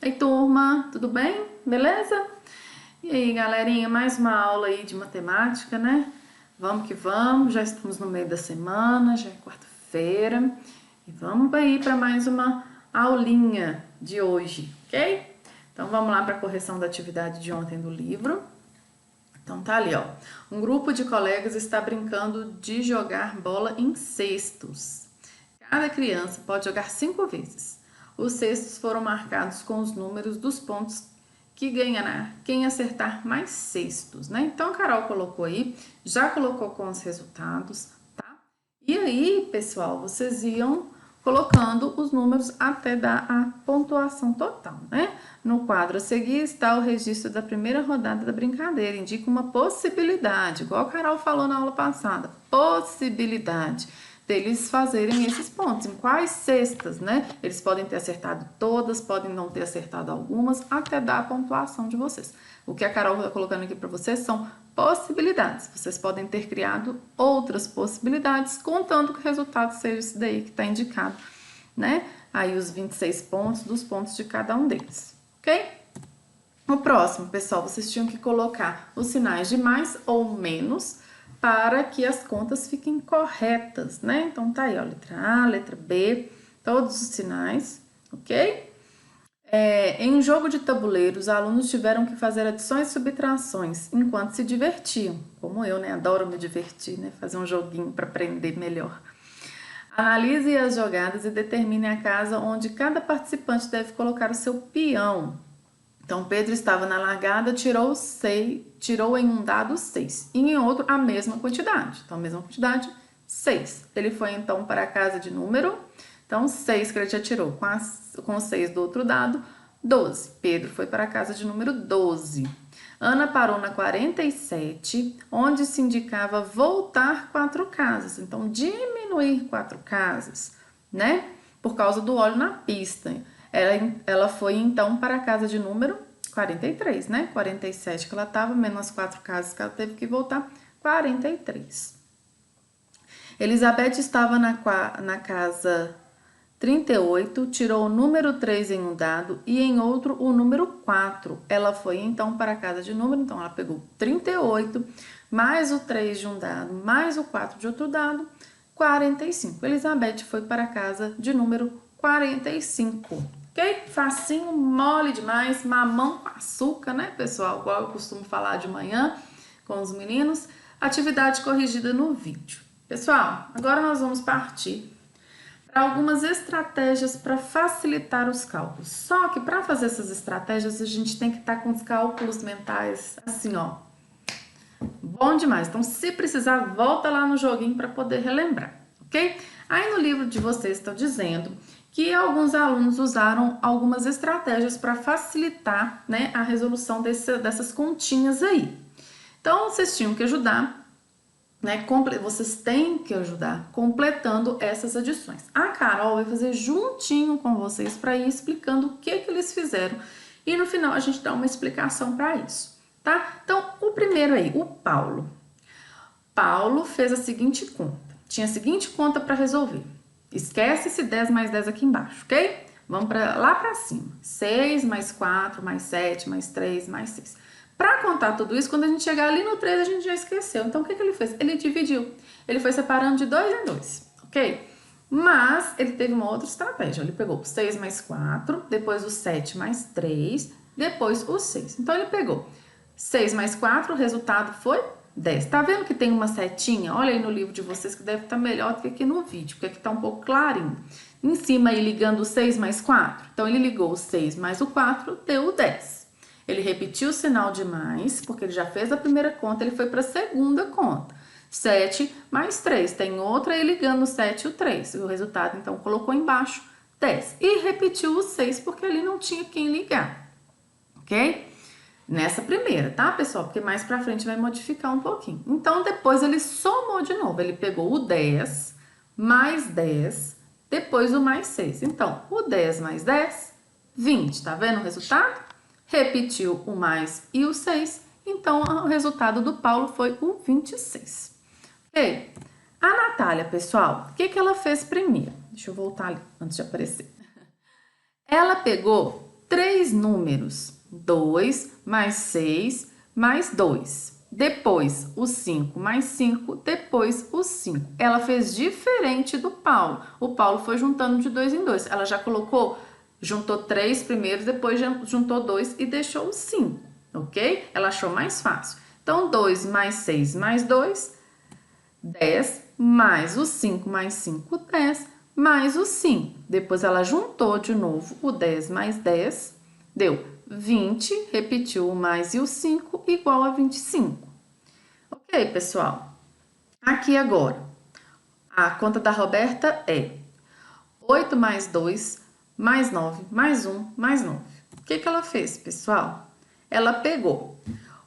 Ei, turma, tudo bem? Beleza? E aí, galerinha, mais uma aula aí de matemática, né? Vamos que vamos, já estamos no meio da semana, já é quarta-feira. E vamos aí para mais uma aulinha de hoje, ok? Então vamos lá para a correção da atividade de ontem do livro. Então tá ali, ó. Um grupo de colegas está brincando de jogar bola em cestos. Cada criança pode jogar 5 vezes. Os cestos foram marcados com os números dos pontos que ganhará quem acertar mais cestos, né? Então a Carol colocou aí, já colocou com os resultados, tá? E aí, pessoal, vocês iam colocando os números até dar a pontuação total, né? No quadro a seguir está o registro da primeira rodada da brincadeira, indica uma possibilidade, igual a Carol falou na aula passada, possibilidade deles fazerem esses pontos. Em quais cestas, né? Eles podem ter acertado todas, podem não ter acertado algumas, até dar a pontuação de vocês. O que a Carol está colocando aqui para vocês são possibilidades. Vocês podem ter criado outras possibilidades, contando que o resultado seja esse daí que está indicado, né? Aí os 26 pontos dos pontos de cada um deles, ok? O próximo, pessoal, vocês tinham que colocar os sinais de mais ou menos para que as contas fiquem corretas, né? Então tá aí, ó, letra A, letra B, todos os sinais, ok? Em um jogo de tabuleiro, os alunos tiveram que fazer adições e subtrações enquanto se divertiam. Como eu, né? Adoro me divertir, né? Fazer um joguinho para aprender melhor. Analise as jogadas e determine a casa onde cada participante deve colocar o seu peão. Então, Pedro estava na largada, tirou em um dado 6 e em outro a mesma quantidade. Então, a mesma quantidade, 6. Ele foi então para a casa de número, então 6 que ele já tirou com 6 do outro dado, 12. Pedro foi para a casa de número 12. Ana parou na 47, onde se indicava voltar 4 casas. Então, diminuir 4 casas, né? Por causa do óleo na pista. Ela foi então para a casa de número 43, né? 47 que ela estava, menos as 4 casas que ela teve que voltar, 43. Elizabeth estava na casa 38, tirou o número 3 em um dado e em outro o número 4. Ela foi então para a casa de número, então ela pegou 38, mais o 3 de um dado, mais o 4 de outro dado, 45. Elizabeth foi para a casa de número 45. Ok? Facinho, mole demais, mamão com açúcar, né, pessoal? Igual eu costumo falar de manhã com os meninos. Atividade corrigida no vídeo. Pessoal, agora nós vamos partir para algumas estratégias para facilitar os cálculos. Só que para fazer essas estratégias a gente tem que estar com os cálculos mentais assim, ó. Bom demais. Então, se precisar, volta lá no joguinho para poder relembrar, ok? Aí no livro de vocês está dizendo que alguns alunos usaram algumas estratégias para facilitar, né, a resolução dessas continhas aí. Então, vocês tinham que ajudar, né? Vocês têm que ajudar completando essas adições. A Carol vai fazer juntinho com vocês para ir explicando o que eles fizeram. E no final a gente dá uma explicação para isso, tá? Então, o primeiro aí, o Paulo. Paulo fez a seguinte conta. Tinha a seguinte conta para resolver. Esquece esse 10 mais 10 aqui embaixo, ok? Vamos lá para cima. 6 mais 4 mais 7 mais 3 mais 6. Para contar tudo isso, quando a gente chegar ali no 3, a gente já esqueceu. Então, o que ele fez? Ele dividiu. Ele foi separando de 2 em 2, ok? Mas ele teve uma outra estratégia. Ele pegou o 6 mais 4, depois o 7 mais 3, depois o 6. Então, ele pegou 6 mais 4, o resultado foi 10. Tá vendo que tem uma setinha? Olha aí no livro de vocês que deve estar melhor do que aqui no vídeo, porque aqui tá um pouco clarinho. Em cima aí ligando o 6 mais 4. Então, ele ligou o 6 mais o 4, deu o 10. Ele repetiu o sinal de mais, porque ele já fez a primeira conta, ele foi para a segunda conta. 7 mais 3, tem outra aí ligando o 7 e o 3. O resultado, então, colocou embaixo 10. E repetiu o 6, porque ali não tinha quem ligar, ok? Nessa primeira, tá, pessoal? Porque mais pra frente vai modificar um pouquinho. Então, depois ele somou de novo. Ele pegou o 10 mais 10, depois o mais 6. Então, o 10 mais 10, 20. Tá vendo o resultado? Repetiu o mais e o 6. Então, o resultado do Paulo foi o 26. Ok? A Natália, pessoal, o que ela fez primeiro? Deixa eu voltar ali antes de aparecer. Ela pegou três números, 2 mais 6 mais 2. Depois o 5 mais 5, depois o 5. Ela fez diferente do Paulo. O Paulo foi juntando de 2 em 2. Ela já colocou, juntou 3 primeiro, depois juntou 2 e deixou o 5, ok? Ela achou mais fácil. Então, 2 mais 6 mais 2, 10, mais o 5 mais 5, 10, mais o 5. Depois ela juntou de novo o 10 mais 10, deu 20, repetiu o mais e o 5, igual a 25. Ok, pessoal? Aqui agora, a conta da Roberta é 8 mais 2, mais 9, mais 1, mais 9. O que ela fez, pessoal? Ela pegou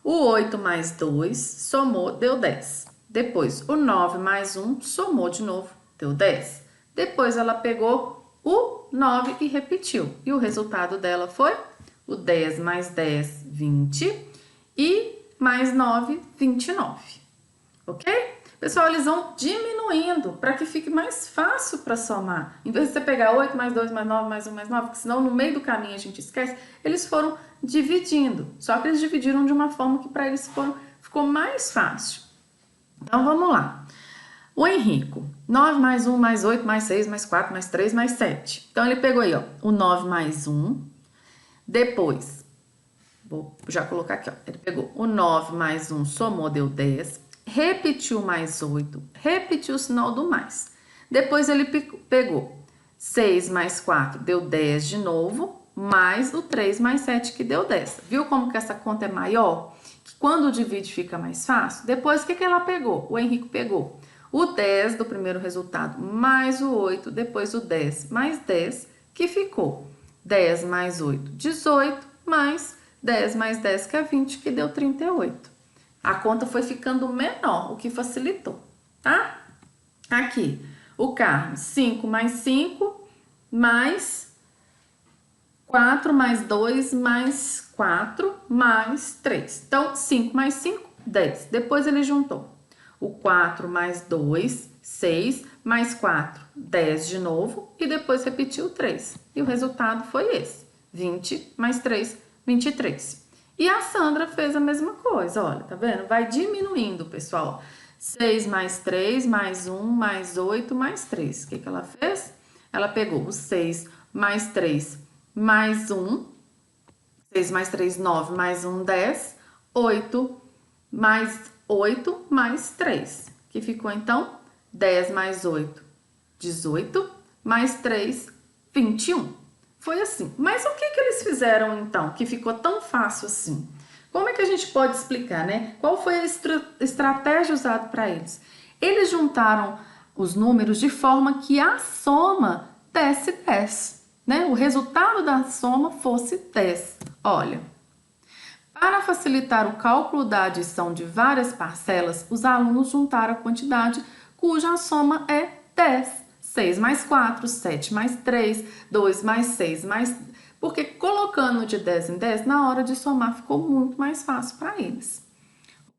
o 8 mais 2, somou, deu 10. Depois, o 9 mais 1, somou de novo, deu 10. Depois, ela pegou o 9 e repetiu. E o resultado dela foi o 10 mais 10, 20. E mais 9, 29. Ok? Pessoal, eles vão diminuindo para que fique mais fácil para somar. Em vez de você pegar 8 mais 2 mais 9 mais 1 mais 9, porque senão no meio do caminho a gente esquece, eles foram dividindo. Só que eles dividiram de uma forma que para eles ficou mais fácil. Então, vamos lá. O Henrico, 9 mais 1 mais 8 mais 6 mais 4 mais 3 mais 7. Então, ele pegou aí, ó, o 9 mais 1. Depois, vou já colocar aqui, ó. Ele pegou o 9 mais 1, somou, deu 10. Repetiu mais 8, repetiu o sinal do mais. Depois ele pegou 6 mais 4, deu 10 de novo, mais o 3 mais 7, que deu 10. Viu como que essa conta é maior? Que quando divide fica mais fácil? Depois, o que ela pegou? O Henrique pegou o 10 do primeiro resultado, mais o 8, depois o 10 mais 10, que ficou 10 mais 8, 18, mais 10 mais 10, que é 20, que deu 38. A conta foi ficando menor, o que facilitou, tá? Aqui, o Carlos, 5 mais 5, mais 4 mais 2, mais 4, mais 3. Então, 5 mais 5, 10. Depois ele juntou o 4 mais 2, 6, mais 4, 10 de novo, e depois repetiu o 3. E o resultado foi esse, 20 mais 3, 23. E a Sandra fez a mesma coisa, olha, tá vendo? Vai diminuindo, pessoal. 6 mais 3, mais 1, mais 8, mais 3. O que ela fez? Ela pegou o 6 mais 3, mais 1. 6 mais 3, 9, mais 1, 10. 8, mais 8, mais 3. Que ficou, então, 10 mais 8, 18, mais 3, 21. Foi assim. Mas o que eles fizeram então, que ficou tão fácil assim? Como é que a gente pode explicar, né? Qual foi a estratégia usada para eles? Eles juntaram os números de forma que a soma desse 10, né? O resultado da soma fosse 10. Olha, para facilitar o cálculo da adição de várias parcelas, os alunos juntaram a quantidade cuja soma é 10. 6 mais 4, 7 mais 3, 2 mais 6 mais... Porque colocando de 10 em 10, na hora de somar ficou muito mais fácil para eles.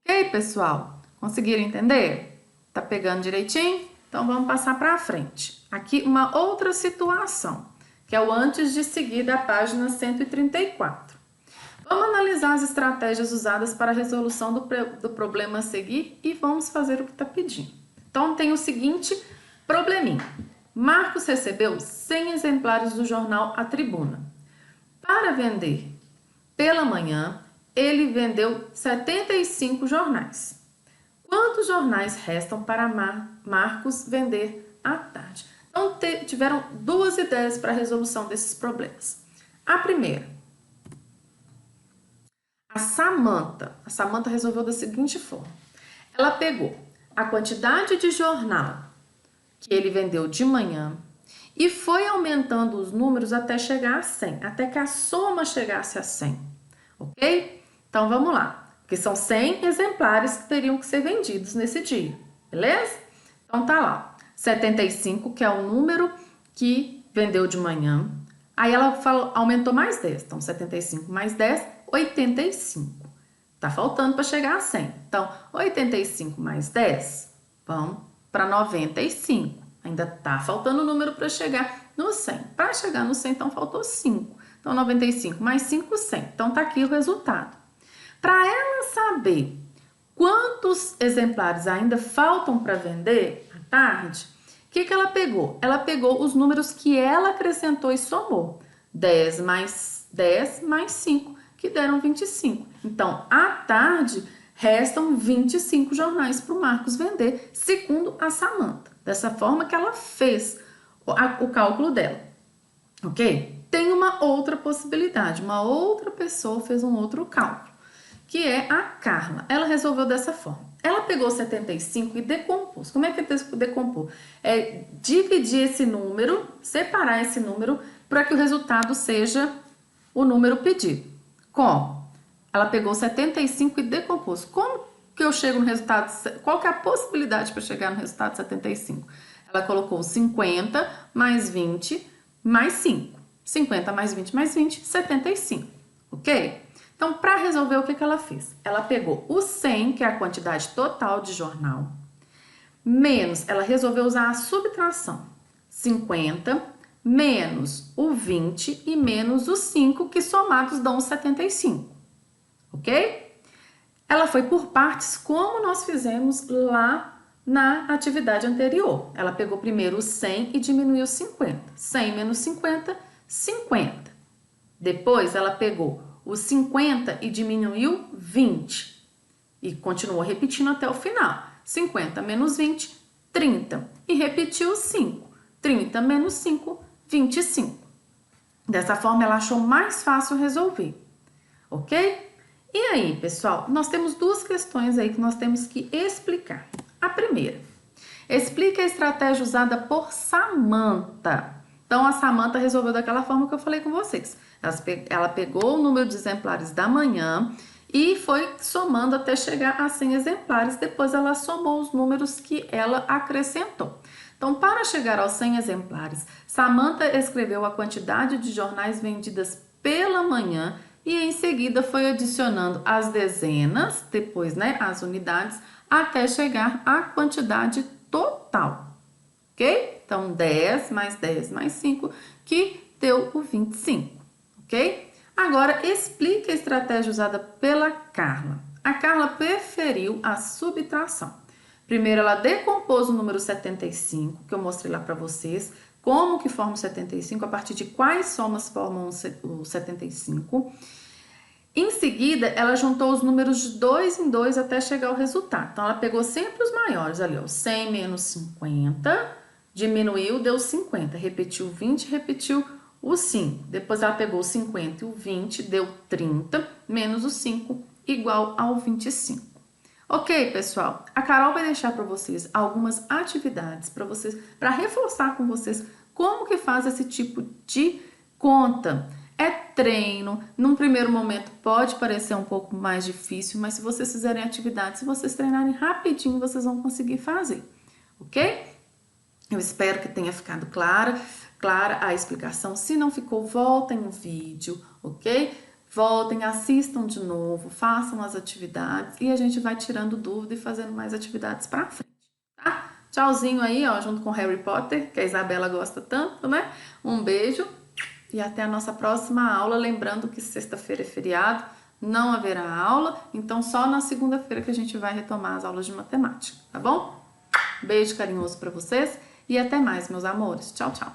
Ok, pessoal? Conseguiram entender? Tá pegando direitinho? Então, vamos passar para frente. Aqui, uma outra situação, que é o antes de seguir da página 134. Vamos analisar as estratégias usadas para a resolução do problema a seguir e vamos fazer o que está pedindo. Então, tem o seguinte probleminha. Marcos recebeu 100 exemplares do jornal A Tribuna. Para vender pela manhã, ele vendeu 75 jornais. Quantos jornais restam para Marcos vender à tarde? Então, tiveram duas ideias para a resolução desses problemas. A primeira, a Samantha resolveu da seguinte forma. Ela pegou a quantidade de jornal que ele vendeu de manhã e foi aumentando os números até chegar a 100, até que a soma chegasse a 100, ok? Então, vamos lá, porque são 100 exemplares que teriam que ser vendidos nesse dia, beleza? Então, tá lá, 75, que é o número que vendeu de manhã, aí ela aumentou mais 10, então 75 mais 10, 85. Tá faltando para chegar a 100, então 85 mais 10, vão para 95. Ainda tá faltando o número para chegar no 100. Para chegar no 100, então faltou 5. Então, 95 mais 5, 100. Então, tá aqui o resultado. Para ela saber quantos exemplares ainda faltam para vender à tarde, o que ela pegou? Ela pegou os números que ela acrescentou e somou. 10 mais 5, que deram 25. Então, à tarde, restam 25 jornais para o Marcos vender, segundo a Samantha. Dessa forma que ela fez o cálculo dela. Ok? Tem uma outra possibilidade. Uma outra pessoa fez um outro cálculo, que é a Carla. Ela resolveu dessa forma. Ela pegou 75 e decompôs. Como é que é decompor? É dividir esse número, separar esse número, para que o resultado seja o número pedido. Como? Ela pegou 75 e decompôs. Como que eu chego no resultado? Qual que é a possibilidade para chegar no resultado de 75? Ela colocou 50 mais 20 mais 5. 50 mais 20 mais 20, 75. Ok? Então, para resolver, o que ela fez? Ela pegou o 100, que é a quantidade total de jornal, menos, ela resolveu usar a subtração. 50 menos o 20 e menos o 5, que somados dão 75. Ok? Ela foi por partes, como nós fizemos lá na atividade anterior. Ela pegou primeiro o 100 e diminuiu 50. 100 menos 50, 50. Depois, ela pegou o 50 e diminuiu 20. E continuou repetindo até o final. 50 menos 20, 30. E repetiu 5. 30 menos 5, 25. Dessa forma, ela achou mais fácil resolver. Ok? E aí, pessoal, nós temos duas questões aí que nós temos que explicar. A primeira, explique a estratégia usada por Samantha. Então, a Samantha resolveu daquela forma que eu falei com vocês. Ela pegou o número de exemplares da manhã e foi somando até chegar a 100 exemplares. Depois, ela somou os números que ela acrescentou. Então, para chegar aos 100 exemplares, Samantha escreveu a quantidade de jornais vendidas pela manhã e em seguida foi adicionando as dezenas, depois, né, as unidades, até chegar à quantidade total, ok? Então, 10 mais 5, que deu o 25, ok? Agora, explique a estratégia usada pela Carla. A Carla preferiu a subtração. Primeiro, ela decompôs o número 75, que eu mostrei lá para vocês, como que forma o 75, a partir de quais somas formam o 75. Em seguida, ela juntou os números de 2 em 2 até chegar ao resultado. Então, ela pegou sempre os maiores ali, ó, 100 menos 50, diminuiu, deu 50, repetiu 20, repetiu o 5. Depois, ela pegou o 50 e o 20, deu 30, menos o 5, igual ao 25. Ok, pessoal? A Carol vai deixar para vocês algumas atividades para reforçar com vocês como que faz esse tipo de conta. É treino, num primeiro momento pode parecer um pouco mais difícil, mas se vocês fizerem atividades, se vocês treinarem rapidinho, vocês vão conseguir fazer, ok? Eu espero que tenha ficado clara a explicação. Se não ficou, voltem o vídeo, ok? Voltem, assistam de novo, façam as atividades e a gente vai tirando dúvida e fazendo mais atividades pra frente, tá? Tchauzinho aí, ó, junto com Harry Potter, que a Isabela gosta tanto, né? Um beijo e até a nossa próxima aula. Lembrando que sexta-feira é feriado, não haverá aula, então só na segunda-feira que a gente vai retomar as aulas de matemática, tá bom? Beijo carinhoso pra vocês e até mais, meus amores. Tchau, tchau.